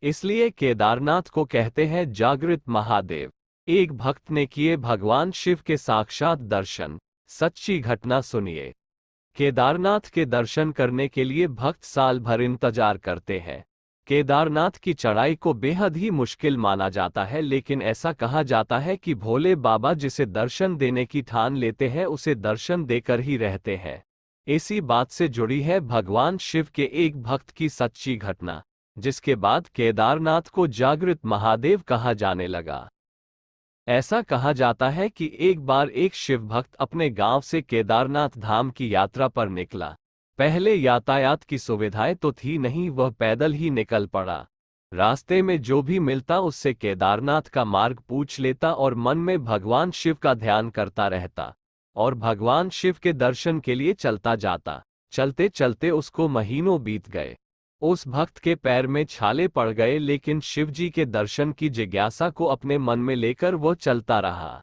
इसलिए केदारनाथ को कहते हैं जागृत महादेव। एक भक्त ने किए भगवान शिव के साक्षात दर्शन। सच्ची घटना सुनिए। केदारनाथ के दर्शन करने के लिए भक्त साल भर इंतजार करते हैं। केदारनाथ की चढ़ाई को बेहद ही मुश्किल माना जाता है, लेकिन ऐसा कहा जाता है कि भोले बाबा जिसे दर्शन देने की ठान लेते हैं उसे दर्शन देकर ही रहते हैं। इसी बात से जुड़ी है भगवान शिव के एक भक्त की सच्ची घटना, जिसके बाद केदारनाथ को जागृत महादेव कहा जाने लगा। ऐसा कहा जाता है कि एक बार एक शिव भक्त अपने गांव से केदारनाथ धाम की यात्रा पर निकला। पहले यातायात की सुविधाएं तो थी नहीं, वह पैदल ही निकल पड़ा। रास्ते में जो भी मिलता उससे केदारनाथ का मार्ग पूछ लेता और मन में भगवान शिव का ध्यान करता रहता और भगवान शिव के दर्शन के लिए चलता जाता। चलते चलते उसको महीनों बीत गए। उस भक्त के पैर में छाले पड़ गए, लेकिन शिवजी के दर्शन की जिज्ञासा को अपने मन में लेकर वह चलता रहा।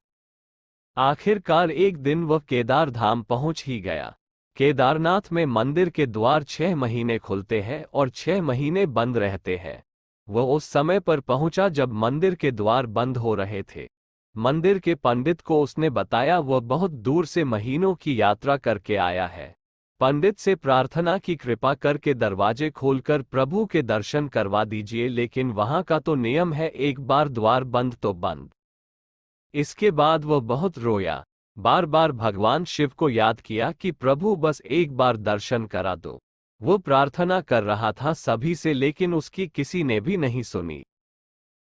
आखिरकार एक दिन वह केदार धाम पहुंच ही गया। केदारनाथ में मंदिर के द्वार 6 महीने खुलते हैं और 6 महीने बंद रहते हैं। वह उस समय पर पहुंचा जब मंदिर के द्वार बंद हो रहे थे। मंदिर के पंडित को उसने बताया वह बहुत दूर से महीनों की यात्रा करके आया है। पंडित से प्रार्थना की कृपा करके दरवाजे खोलकर प्रभु के दर्शन करवा दीजिए, लेकिन वहां का तो नियम है, एक बार द्वार बंद तो बंद। इसके बाद वह बहुत रोया, बार बार भगवान शिव को याद किया कि प्रभु बस एक बार दर्शन करा दो। वो प्रार्थना कर रहा था सभी से, लेकिन उसकी किसी ने भी नहीं सुनी।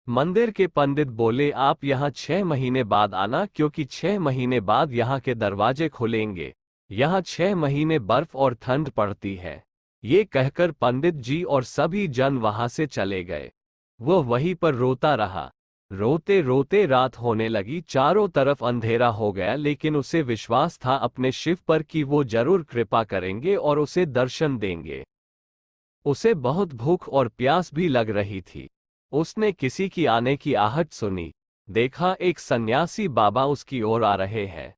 मंदिर के पंडित बोले आप यहाँ 6 महीने बाद आना, क्योंकि 6 महीने बाद यहाँ के दरवाजे खुलेंगे। यहाँ 6 महीने बर्फ और ठंड पड़ती है। ये कहकर पंडित जी और सभी जन वहां से चले गए। वह वहीं पर रोता रहा। रोते रोते रात होने लगी, चारों तरफ अंधेरा हो गया, लेकिन उसे विश्वास था अपने शिव पर कि वो जरूर कृपा करेंगे और उसे दर्शन देंगे। उसे बहुत भूख और प्यास भी लग रही थी। उसने किसी की आने की आहट सुनी। देखा एक सन्यासी बाबा उसकी ओर आ रहे हैं।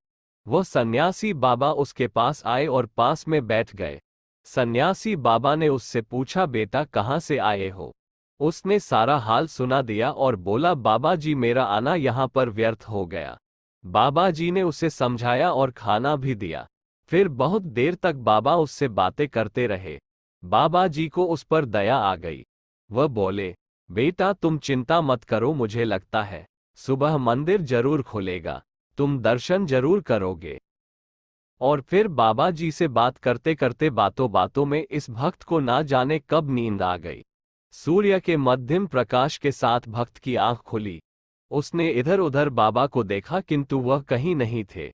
वह सन्यासी बाबा उसके पास आए और पास में बैठ गए। सन्यासी बाबा ने उससे पूछा बेटा कहाँ से आए हो। उसने सारा हाल सुना दिया और बोला बाबा जी मेरा आना यहाँ पर व्यर्थ हो गया। बाबा जी ने उसे समझाया और खाना भी दिया। फिर बहुत देर तक बाबा उससे बातें करते रहे। बाबा जी को उस पर दया आ गई। वह बोले बेटा तुम चिंता मत करो, मुझे लगता है सुबह मंदिर जरूर खुलेगा, तुम दर्शन जरूर करोगे। और फिर बाबा जी से बात करते करते बातों बातों में इस भक्त को ना जाने कब नींद आ गई। सूर्य के मध्यम प्रकाश के साथ भक्त की आंख खुली। उसने इधर उधर बाबा को देखा, किंतु वह कहीं नहीं थे।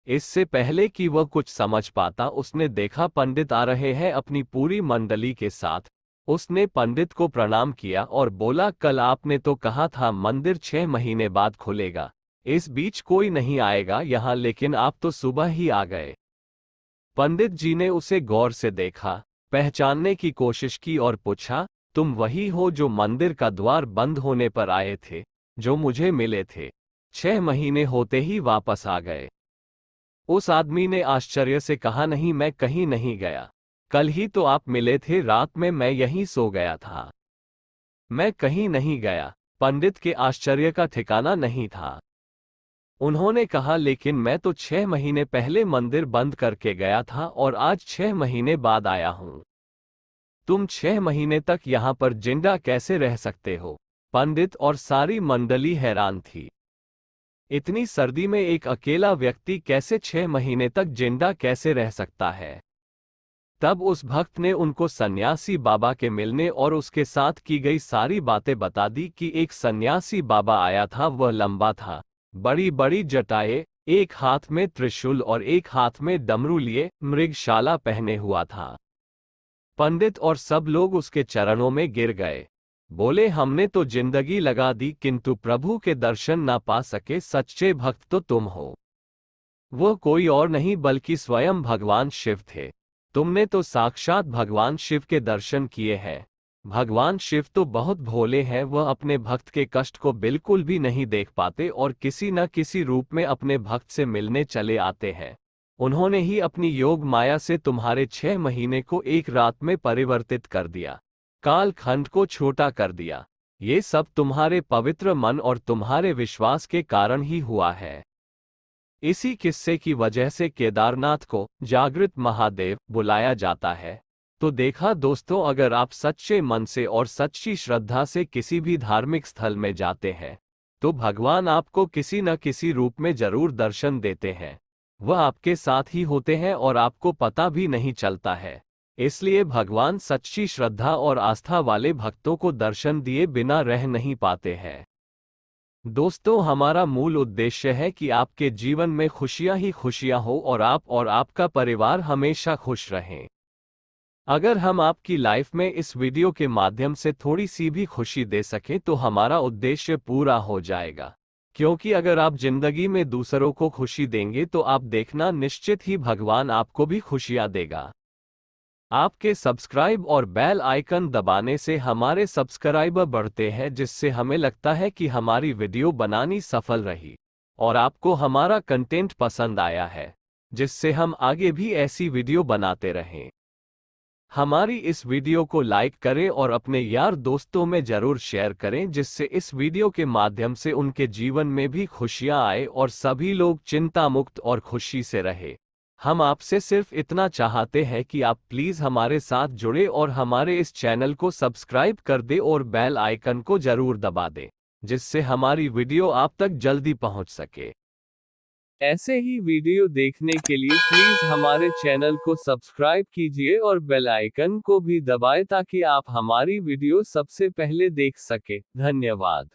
इससे पहले कि वह कुछ समझ पाता उसने देखा पंडित आ रहे हैं अपनी पूरी मंडली के साथ। उसने पंडित को प्रणाम किया और बोला कल आपने तो कहा था मंदिर 6 महीने बाद खुलेगा, इस बीच कोई नहीं आएगा यहाँ, लेकिन आप तो सुबह ही आ गए। पंडित जी ने उसे गौर से देखा, पहचानने की कोशिश की और पूछा तुम वही हो जो मंदिर का द्वार बंद होने पर आए थे, जो मुझे मिले थे, 6 महीने होते ही वापस आ गए। उस आदमी ने आश्चर्य से कहा नहीं मैं कहीं नहीं गया, कल ही तो आप मिले थे, रात में मैं यहीं सो गया था, मैं कहीं नहीं गया। पंडित के आश्चर्य का ठिकाना नहीं था। उन्होंने कहा लेकिन मैं तो 6 महीने पहले मंदिर बंद करके गया था और आज 6 महीने बाद आया हूं। तुम 6 महीने तक यहाँ पर जिंदा कैसे रह सकते हो। पंडित और सारी मंडली हैरान थी। इतनी सर्दी में एक अकेला व्यक्ति कैसे 6 महीने तक जिंदा कैसे रह सकता है। तब उस भक्त ने उनको सन्यासी बाबा के मिलने और उसके साथ की गई सारी बातें बता दी कि एक सन्यासी बाबा आया था, वह लंबा था, बड़ी बड़ी जटाएं, एक हाथ में त्रिशूल और एक हाथ में डमरू लिए मृगशाला पहने हुआ था। पंडित और सब लोग उसके चरणों में गिर गए। बोले हमने तो जिंदगी लगा दी किंतु प्रभु के दर्शन ना पा सके, सच्चे भक्त तो तुम हो। वह कोई और नहीं बल्कि स्वयं भगवान शिव थे। तुमने तो साक्षात भगवान शिव के दर्शन किए हैं। भगवान शिव तो बहुत भोले हैं, वह अपने भक्त के कष्ट को बिल्कुल भी नहीं देख पाते और किसी न किसी रूप में अपने भक्त से मिलने चले आते हैं। उन्होंने ही अपनी योग माया से तुम्हारे 6 महीने को एक रात में परिवर्तित कर दिया, काल खंड को छोटा कर दिया। ये सब तुम्हारे पवित्र मन और तुम्हारे विश्वास के कारण ही हुआ है। इसी किस्से की वजह से केदारनाथ को जागृत महादेव बुलाया जाता है। तो देखा दोस्तों, अगर आप सच्चे मन से और सच्ची श्रद्धा से किसी भी धार्मिक स्थल में जाते हैं तो भगवान आपको किसी न किसी रूप में जरूर दर्शन देते हैं। वह आपके साथ ही होते हैं और आपको पता भी नहीं चलता है। इसलिए भगवान सच्ची श्रद्धा और आस्था वाले भक्तों को दर्शन दिए बिना रह नहीं पाते हैं। दोस्तों, हमारा मूल उद्देश्य है कि आपके जीवन में खुशियां ही खुशियां हो और आप और आपका परिवार हमेशा खुश रहें। अगर हम आपकी लाइफ में इस वीडियो के माध्यम से थोड़ी सी भी खुशी दे सकें तो हमारा उद्देश्य पूरा हो जाएगा। क्योंकि अगर आप जिंदगी में दूसरों को खुशी देंगे तो आप देखना निश्चित ही भगवान आपको भी खुशियां देगा। आपके सब्सक्राइब और बेल आइकन दबाने से हमारे सब्सक्राइबर बढ़ते हैं, जिससे हमें लगता है कि हमारी वीडियो बनानी सफल रही और आपको हमारा कंटेंट पसंद आया है, जिससे हम आगे भी ऐसी वीडियो बनाते रहें। हमारी इस वीडियो को लाइक करें और अपने यार दोस्तों में जरूर शेयर करें, जिससे इस वीडियो के माध्यम से उनके जीवन में भी खुशियां आए और सभी लोग चिंता मुक्त और खुशी से रहे। हम आपसे सिर्फ इतना चाहते हैं कि आप प्लीज़ हमारे साथ जुड़े और हमारे इस चैनल को सब्सक्राइब कर दे और बेल आइकन को जरूर दबा दे, जिससे हमारी वीडियो आप तक जल्दी पहुंच सके। ऐसे ही वीडियो देखने के लिए प्लीज़ हमारे चैनल को सब्सक्राइब कीजिए और बेल आइकन को भी दबाएं ताकि आप हमारी वीडियो सबसे पहले देख सके। धन्यवाद।